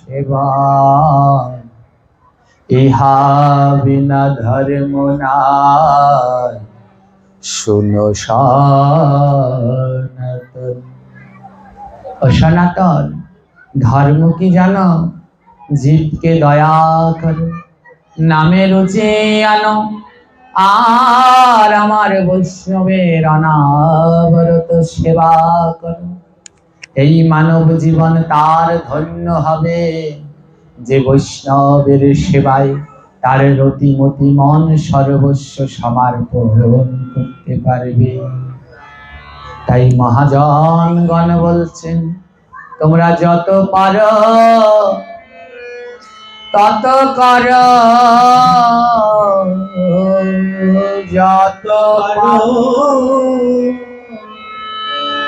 সেবায় ইহা বিনা ধর্ম নাই, শুনো সনাতন। ও সনাতন, ধর্ম কি জানো? জীবকে দয়া করো, নামে রুচি আনো, আর আমার বৈষ্ণবের অনাবরত সেবা করো। এই মানব জীবন তার ধন্য হবে, যে বৈষ্ণবের সেবায় তার রতিমতি মন সর্বস্ব সমর্পণ করতে পারবে। তাই মহাজনগণ বলছেন, তোমরা যত পারো তত করো, যত পারো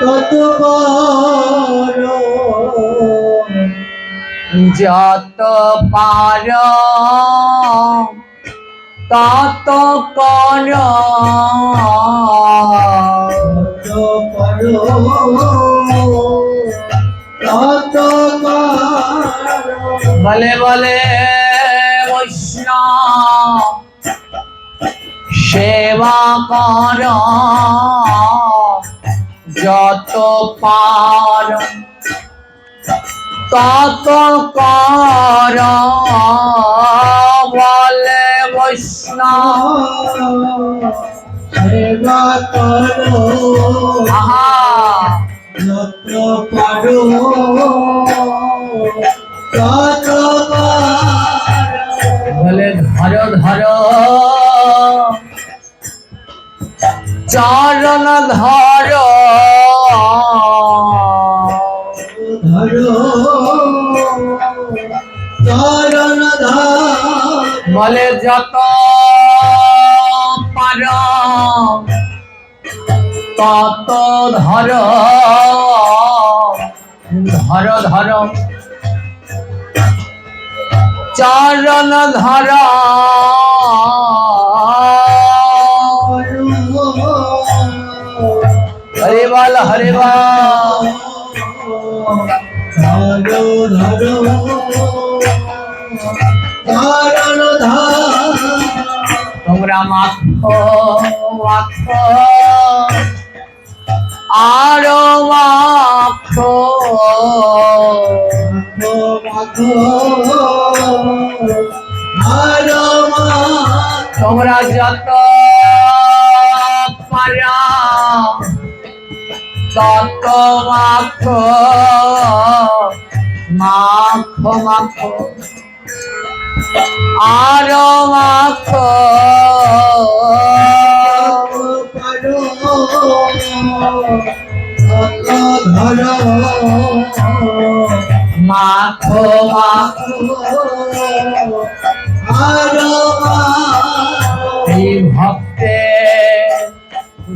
তত করো, যত পারো তত করো, তত বলে বলে বৈষ্ণব সেবা করো, যত পারো তত করো, বলে বৈষ্ণব সেবা করো, যত পারো তত বলে ধরো ধরো চরণ ধরো, চরণ বলে যত পারো তত ধরো, ধরো ধরো চরণ ধরো, হরে বল হরে বল, ধরো ধরো চরণ ধরো, তোমরা মাখো মাখো আরো মাখো, আরো তোমরা যত পারো তত মাখো, মাখো মাখো আরো মাখো, ধরো মাখো মাখো আরো এই ভক্তে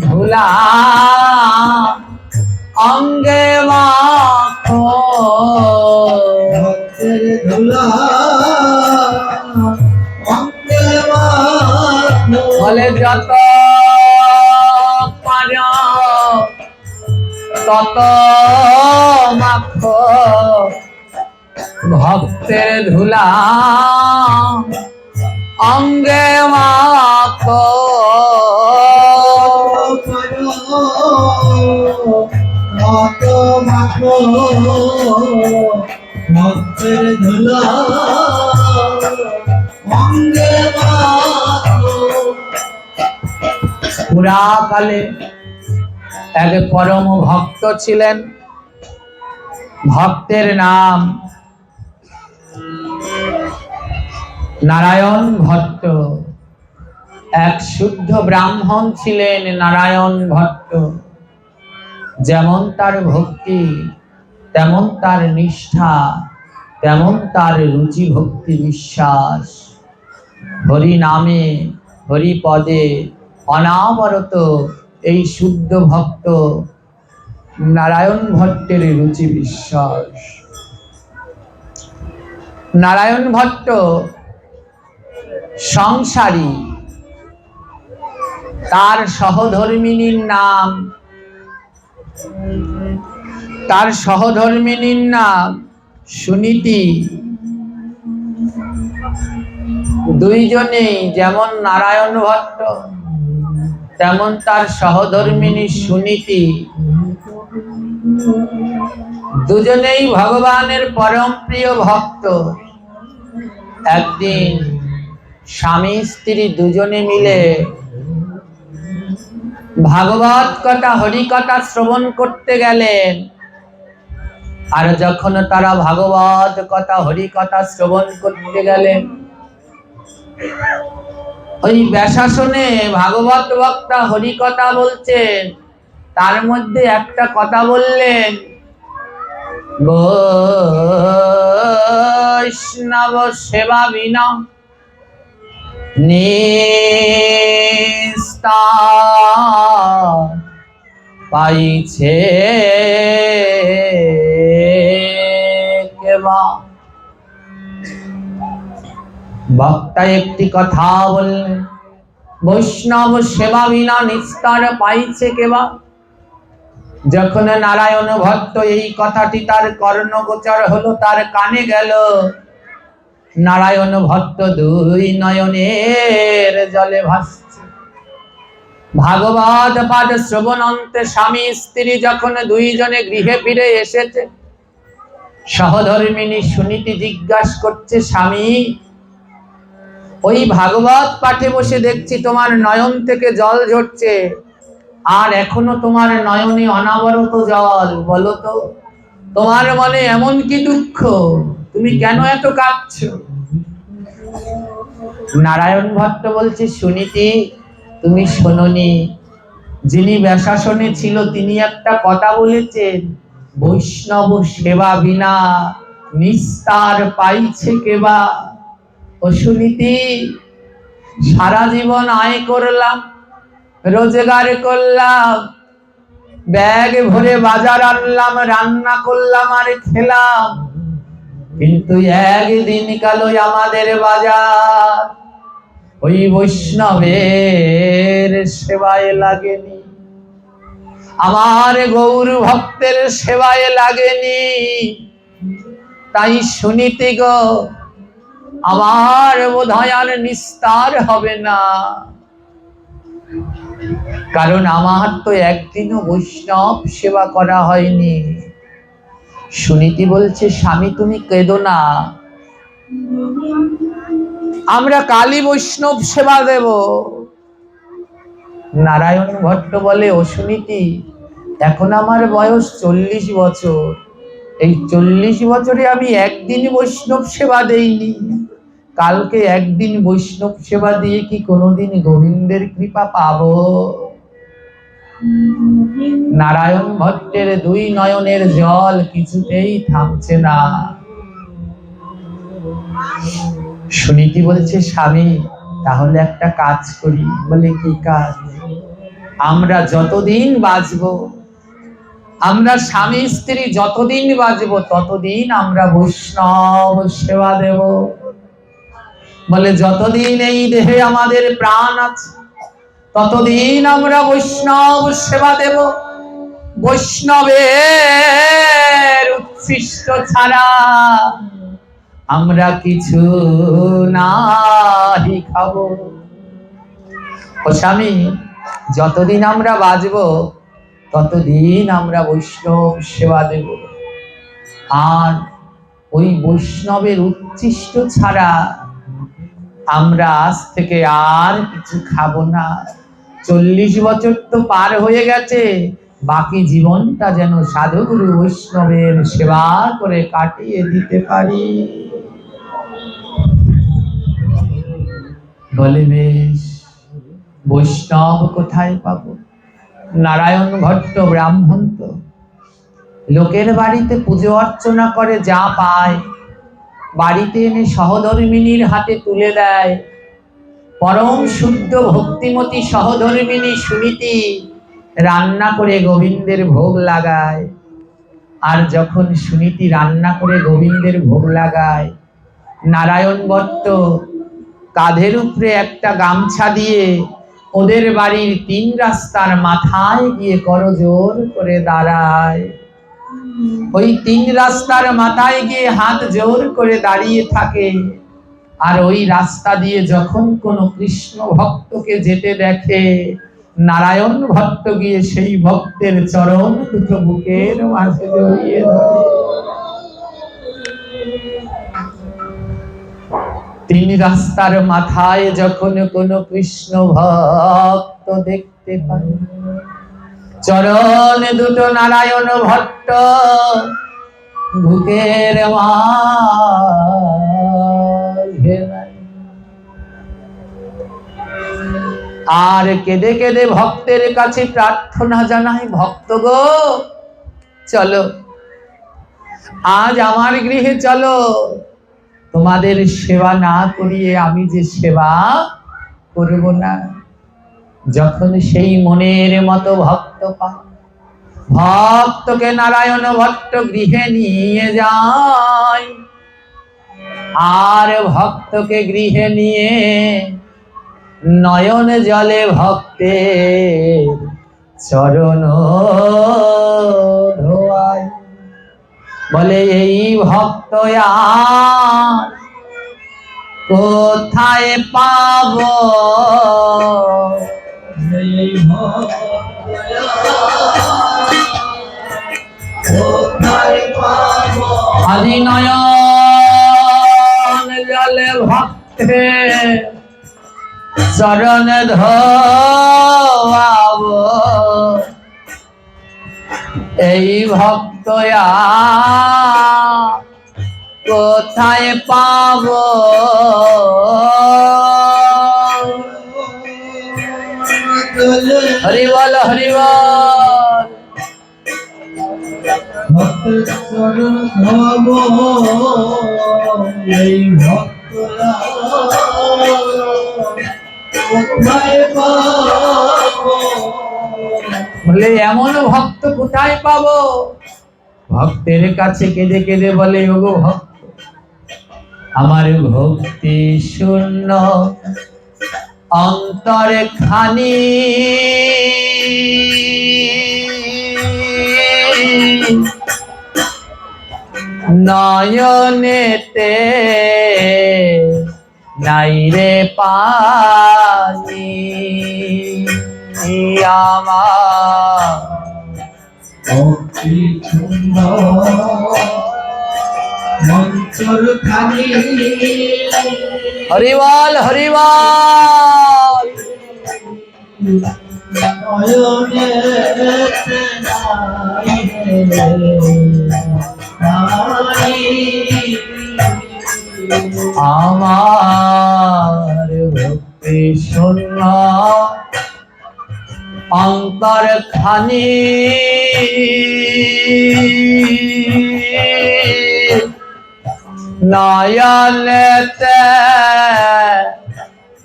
ধুলা অঙ্গে মাখো, ভক্তের ধুলা অঙ্গে মাখো, বলে যত পারো তত মাখো, ভক্তের ধুলা অঙ্গে মাখো, তত মাখো, ভক্তের ধুলা অঙ্গে মাখো। পুরাকালে এক পরম ভক্ত ছিলেন, ভক্তের নাম নারায়ণ ভট্ট। এক শুদ্ধ ব্রাহ্মণ ছিলেন নারায়ণ ভট্ট। যেমন তার ভক্তি, তেমন তার নিষ্ঠা, তেমন তার রুচি ভক্তি বিশ্বাস। হরি নামে হরি পদে অনাবরত এই শুদ্ধ ভক্ত নারায়ণ ভট্টের রুচি বিশ্বাস। নারায়ণ ভট্ট সংসারী, তার সহধর্মিনীর নাম তার সহধর্মিনীর নাম সুনীতি। দুইজনেই যেমন নারায়ণ ভট্ট তেমন তার সহধর্মিনী সুনীতি, দুজনেই ভগবানের পরম প্রিয় ভক্ত। একদিন স্বামী স্ত্রী দুজনে মিলে ভাগবত কথা হরি কথা শ্রবণ করতে গেলেন। আর যখন তারা ভাগবত কথা হরি কথা শ্রবণ করতে গেলেন, ওই ব্যাসাসনে ভাগবত বক্তা হরি কথা বলছেন, তার মধ্যে একটা কথা বললেন, বৈষ্ণব সেবা বিনা নিস্তার পাইছে কেবা। বক্তা একটি কথা বললেন, বৈষ্ণব সেবা বিনা নিস্তার পাইছে কেবা। যখন নারায়ণ ভট্ট এই কথাটি তার কর্ণগোচর হলো, তার কানে গেল, নারায়ণ ভট্ট দুই নয়নের জলে ভাসছে। ভাগবত পাঠ শ্রবণ অন্তে স্বামী স্ত্রী যখন দুইজনে গৃহে ফিরে এসেছে, সহধর্মিনী সুনীতি জিজ্ঞাসা করছে, স্বামী, ওই ভাগবত পাঠে বসে দেখছি তোমার নয়ন থেকে জল ঝরছে, আর এখনো তোমার নয়নে অনাবরত জল, বলো তো তোমার মনে এমন কি দুঃখ, তুমি কেন এত কাঁদছো? নারায়ণ ভট্ট বলছে, সুনীতি, তুমি শোনোনি, যিনি ব্যাসাসনে ছিল তিনি একটা কথা বলেছেন, বৈষ্ণব সেবা বিনা নিস্তার পাইছে কেবা। ও সুনীতি, সারা জীবন আয় করলাম, রোজগার করলাম, ব্যাগ ভরে বাজার আনলাম, রান্না করলাম আর খেলাম, কিন্তু একদিন কালো আমাদের বাজার ওই বৈষ্ণবের সেবায় লাগেনি, আমার গৌর ভক্তের সেবায় লাগেনি। তাই সুনীতি গো, আমার বোধহয় আর নিস্তার হবে না, কারণ আমার তো একদিনও বৈষ্ণব সেবা করা হয়নি। সুনীতি বলছে, স্বামী তুমি কেঁদো না, আমরা কালী বৈষ্ণব সেবা দেব। নারায়ণ ভট্ট বলে, ও সুনীতি, এখন আমার বয়স 40 বছর, এই 40 বছরে আমি একদিন বৈষ্ণব সেবা দেইনি, কালকে একদিন বৈষ্ণব সেবা দিয়ে কি কোনোদিন গোবিন্দের কৃপা পাবো? নারায়ণ ভট্টের দুই নয়নের জল কিছুতেই থামছে না। সুনীতি বলছে, স্বামী, তাহলে একটা কাজ করি। বলে, কি কাজ? আমরা যতদিন বাঁচবো, আমরা স্বামী স্ত্রী যতদিন বাঁচবো, ততদিন আমরা বৈষ্ণব সেবা দেব। বলে, যতদিন এই দেহে আমাদের প্রাণ আছে, ততদিন আমরা বৈষ্ণব সেবা দেব। বৈষ্ণবের উচ্ছিষ্ট ছাড়া আমরা কিছু নাহি খাবো। ও স্বামী, যতদিন আমরা বাঁচবো ততদিন আমরা বৈষ্ণব সেবা দেব, আর ওই বৈষ্ণবের উচ্ছিষ্ট ছাড়া আমরা আজ থেকে আর কিছু খাবো না। 40 বছর তো পার হয়ে গেছে, বাকি জীবনটা যেন সাধুগুরু বৈষ্ণবের সেবা করে কাটিয়ে দিতে পারি। বলে, বেশ, বৈষ্ণব কোথায় পাবো? নারায়ণ ভট্ট ব্রাহ্মণ, তো লোকের বাড়িতে পুজো অর্চনা করে যা পায় বাড়িতে এনে সহধর্মিনীর হাতে তুলে দেয়। পরম শুদ্ধ ভক্তিমতী সহধর্মিনী সুনীতি রান্না করে গোবিন্দের ভোগ লাগায়। আর যখন সুনীতি রান্না করে গোবিন্দের ভোগ লাগায়, নারায়ণ ভট্ট কাঁধের উপরে একটা গামছা দিয়ে ওদের বাড়ির 3 রাস্তার মাথায় গিয়ে করজোড় করে দাঁড়ায়। ওই তিন রাস্তার মাথায় গিয়ে হাত জোর করে দাঁড়িয়ে থাকে। আর ওই রাস্তা দিয়ে যখন কোনো কৃষ্ণ ভক্তকে যেতে দেখে, নারায়ণ ভট্ট গিয়ে সেই ভক্তের চরণ দুটো বুকের মাঝে জড়িয়ে ধরে। তিন রাস্তার মাথায় যখন কোনো কৃষ্ণ ভক্ত দেখতে পায়, চরণ দুটো নারায়ণ ভট্ট বুকের মাঝে। আর কেঁদে কেঁদে ভক্তের কাছে প্রার্থনা জানায়, ভক্ত গো চলো, আজ আমার গৃহে চলো, তোমাদের সেবা না করিয়ে আমি যে সেবা করব না। যখন সেই মনের মতো ভক্ত পায়, ভক্তকে নারায়ণ ভট্ট গৃহে নিয়ে যায়। আর ভক্তকে গৃহে নিয়ে নয়ন জলে ভক্তের চরণ ধোয়ায়। বলে এই ভক্ত আর কোথায় পাবো, আজি নয়ন জলে ভক্তের চরণ ধোয়াবো। এই ভক্ত কোথায় পাবো, হরি বল হরি বল। ভক্তের চরণ ধোয়াবো, এই ভক্ত বলে এমন ভক্ত কোথায় পাবো। ভক্তের কাছে কেঁদে কেঁদে বলে, ওগো ভক্ত, আমার ভক্তি শূন্য অন্তরে খানি, নয়নেতে নাই রে পানি। আমার ভক্তি শূন্য অন্তর খানি। হরি বল হরি বল। আমার ভক্তি শূন্য অন্তর খানি, নয়নেতে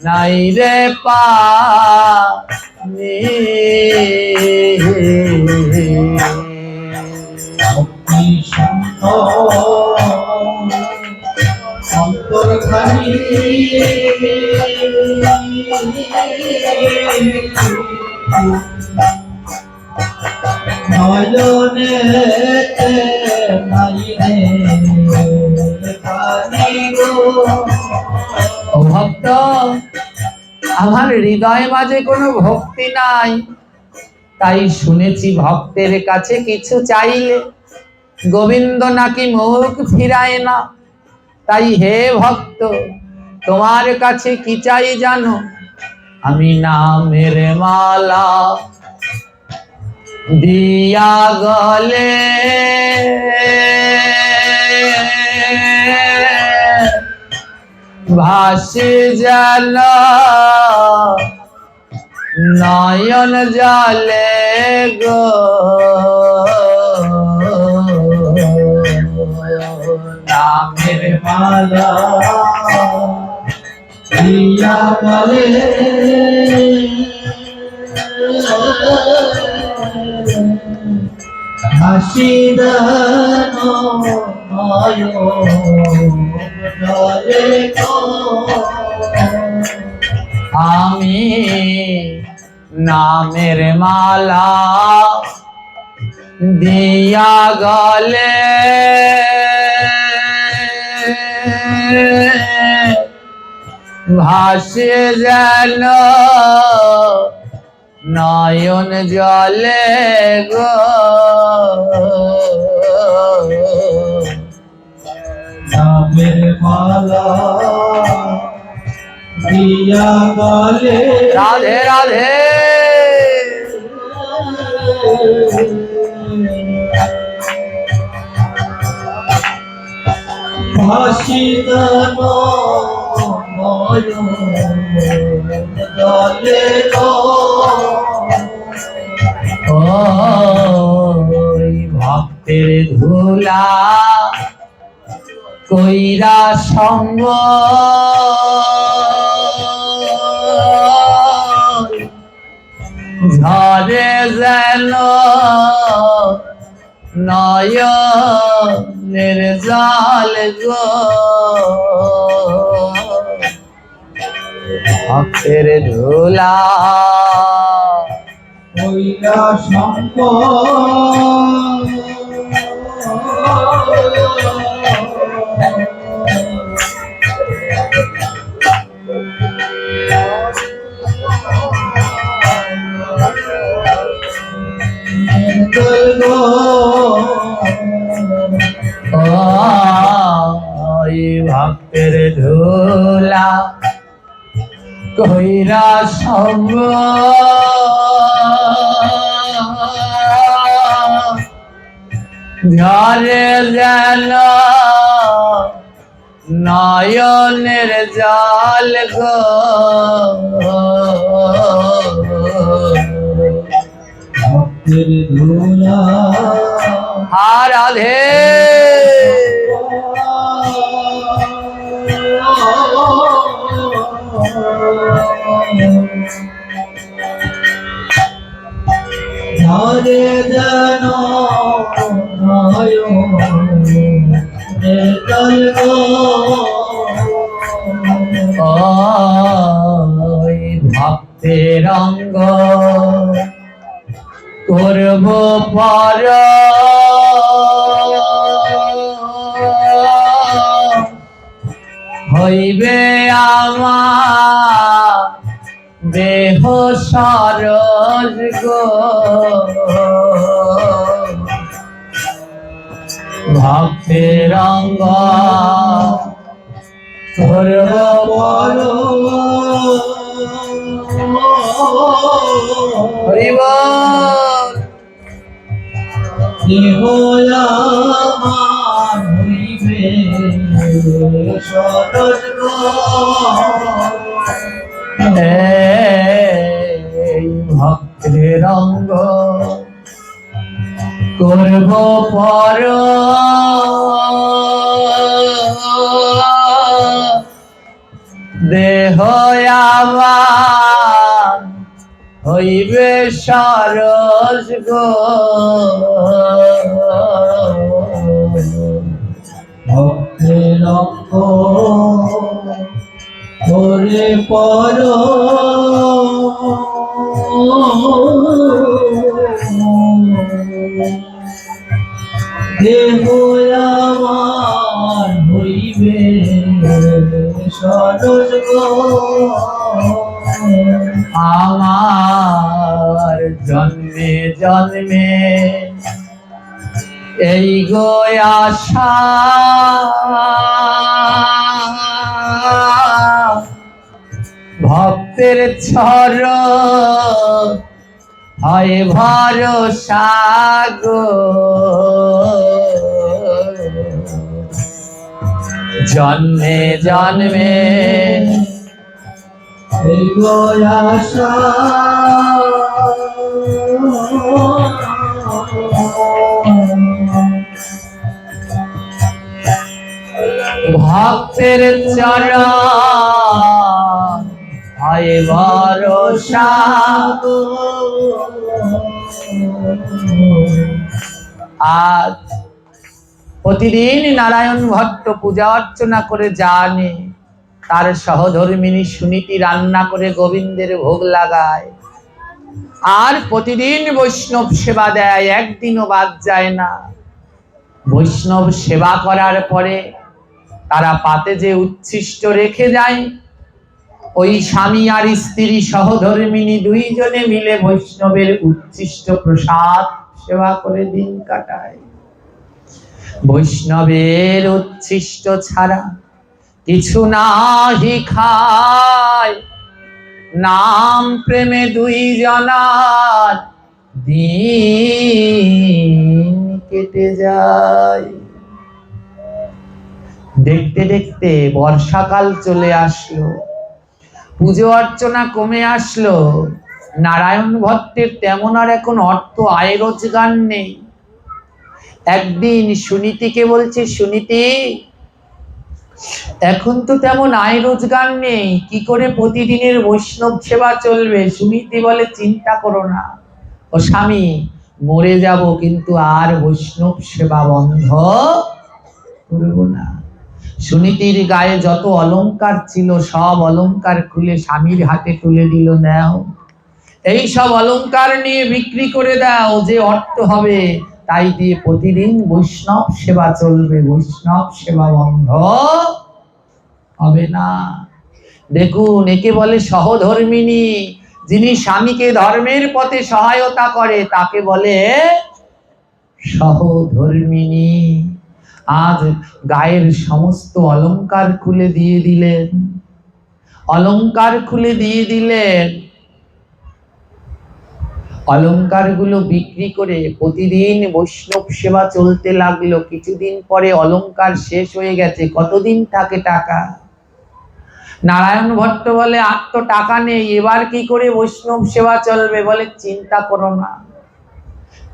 নাই রে পানি। ভক্তি শূন্য অন্তর খানি, নয়নেতে নাই রে পানি গো। ও ভক্ত, আমার হৃদয় মাঝে কোনো ভক্তি নাই, তাই শুনেছি ভক্তের কাছে কিছু চাইলে গোবিন্দ নাকি মুখ ফিরায় না। তাই হে ভক্ত, তোমার কাছে কি চাই জানো? আমি নামের মালা দিয়া গলে ভাসি যেন নয়ন জলে গো। নামের মালা দিয়া গলে ভাসি যেন নয়ন জলে গো। আমি নামের মালা দিয়া গলে ভাসে যেন নয়ন জলে গো নামের মালা দিয়া গলে রাধে রাধে ভাসিত নয়ন জলে গো ওই ভক্তের ধুলা কইরা সঙ্গ ঝরে যেন নয়নের জল গো ভক্তের ধুলা কইরা সঙ্গ ওই ভক্তের ধুলা কইরা সঙ্গ ঝরে যেন নয়নের জল গো ভক্তের ধুলা রাধে ঝরে যেন নয়নের জল গো ওই ভক্তের অঙ্গ করব পর হইবে আমার দেহ সরজ গো ভক্তের অঙ্গ করব পর হরিব দেহ আমার হইবে সরজ গো এই ভক্তের অঙ্গ করব পর দেহ আমার হইবে সরস গো ভক্তের অঙ্গ করে পর দেহ আমার হইবে সরজ গো আমার জন্মে জন্মে এই গো আশা ভক্তের ছর হয় ভরসা গো জন্মে জন্মে এই গো আশা ভক্তের চরণ হয় ভরসা আজ প্রতিদিন নারায়ণ ভট্ট পূজা অর্চনা করে জানে তার সহধর্মিনী সুনীতি রান্না করে গোবিন্দের ভোগ লাগায়। আর প্রতিদিন বৈষ্ণব সেবা দেয়, একদিনও বাদ যায় না। বৈষ্ণব সেবা করার পরে তারা পাতে যে উচ্ছিষ্ট রেখে যায়, ওই স্বামী আর স্ত্রী সহধর্মিনী দুইজনে মিলে বৈষ্ণবের উচ্ছিষ্ট প্রসাদ সেবা করে দিন কাটায়। বৈষ্ণবের উচ্ছিষ্ট ছাড়া কিছু নাহি খায়, নাম প্রেমে দুইজনার দিন কেটে যায়। দেখতে দেখতে বর্ষাকাল চলে আসলো, পুজো অর্চনা কমে আসলো। নারায়ণ ভট্টের তেমন আর এখন অর্থ আয় রোজগার নেই। একদিন সুনীতিকে বলছে, সুনীতি, এখন তো তেমন আয় রোজগার নেই, কি করে প্রতিদিনের বৈষ্ণব সেবা চলবে? সুনীতি বলে, চিন্তা করো না ও স্বামী, মরে যাব কিন্তু আর বৈষ্ণব সেবা বন্ধ করব না। সুনীতির গায়ে যত অলংকার ছিল সব অলংকার খুলে স্বামীর হাতে তুলে দিল, নাও, এই সব অলংকার নিয়ে বিক্রি করে দাও, যে অর্থ হবে তাই দিয়ে প্রতিদিন বৈষ্ণব সেবা চলবে, বৈষ্ণব সেবা বন্ধ হবে না। দেখুন, একে বলে সহধর্মিনী। যিনি স্বামীকে ধর্মের পথে সহায়তা করে তাকে বলে সহধর্মিনী। আজ গায়ের সমস্ত অলংকার খুলে দিয়ে দিলেন, অলংকার খুলে দিয়ে দিলেন। অলংকারগুলো বিক্রি করে প্রতিদিন বৈষ্ণব সেবা চলতে লাগলো। কিছুদিন পরে অলংকার শেষ হয়ে গেছে, কতদিন থাকে টাকা? নারায়ণ ভট্ট বলে, আর তো টাকা নেই, এবার কি করে বৈষ্ণব সেবা চলবে? বলে, চিন্তা করো না,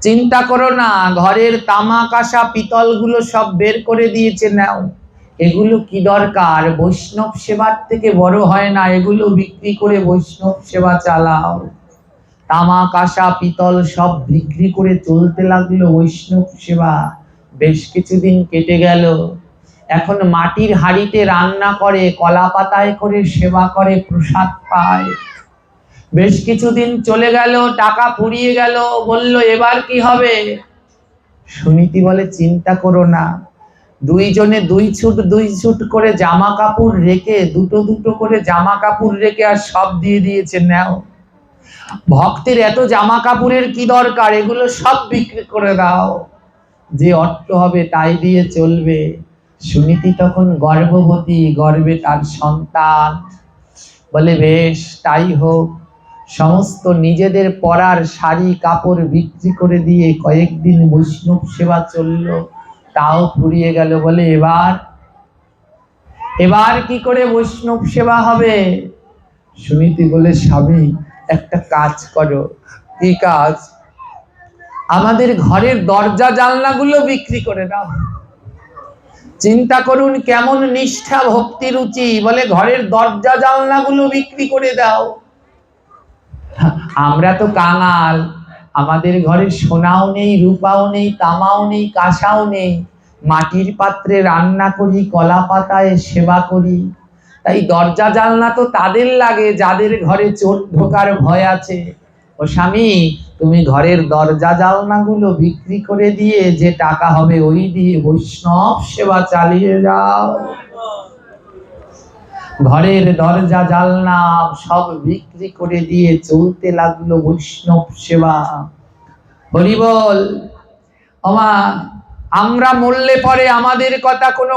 চিন্তা করো না, ঘরের তামা কাঁসা পিতল গুলো সব বের করে দিয়েছে, নাও, এগুলো কি দরকার? বৈষ্ণব সেবার থেকে বড় হয় না, এগুলো বিক্রি করে বৈষ্ণব সেবা চালাও। তামা কাঁসা পিতল সব বিক্রি করে চলতে লাগলো বৈষ্ণব সেবা। বেশ কিছুদিন কেটে গেল। এখন মাটির হাঁড়িতে রান্না করে, কলা পাতায় করে সেবা করে, প্রসাদ পায়। বেশ কিছুদিন চলে গেল, টাকা ফুরিয়ে গেল। বলল, এবার কি হবে? সুনীতি বলে, চিন্তা করো না, দুইজনে দুই ছুট করে জামা কাপড় রেখে, দুটো দুটো করে জামা কাপড় রেখে আর সব দিয়ে দিয়েছে, নাও, ভক্তের এত জামা কাপড়ের কি দরকার, এগুলো সব বিক্রি করে দাও, যে অর্থ হবে তাই দিয়ে চলবে। সুনীতি তখন গর্ভবতী, গর্ভে তার সন্তান। বলে, বেশ তাই হোক। সমস্ত নিজেদের পরার শাড়ি কাপড় বিক্রি করে দিয়ে কয়েকদিন বৈষ্ণব সেবা চলল, তাও ফুরিয়ে গেল। বলে, এবার কি করে বৈষ্ণব সেবা হবে? সুনীতি বলে, স্বামী, একটা কাজ করো। কি কাজ? আমাদের ঘরের দরজা জানলাগুলো বিক্রি করে দাও। চিন্তা করুন কেমন নিষ্ঠা ভক্তি রুচি। বলে, ঘরের দরজা জানলাগুলো বিক্রি করে দাও। আমরা তো কাঙাল, আমাদের ঘরে সোনাও নেই, রূপাও নেই, তামাও নেই, কাঁসাও নেই, মাটির পাত্রে রান্না করি, কলা পাতায় সেবা করি। তাই দরজা জানলা তো তাদের লাগে যাদের ঘরে চোর ঢোকার ভয় আছে। ও স্বামী, তুমি ঘরের দরজা জানলাগুলো বিক্রি করে দিয়ে যে টাকা হবে ওই দিয়ে বৈষ্ণব সেবা চালিয়ে যাও। ঘরের দরজা জানলা সব বিক্রি করে দিয়ে চলতে লাগলো বৈষ্ণব সেবা। হরি বল। আমরা মরলে পরে আমাদের কথা কোনো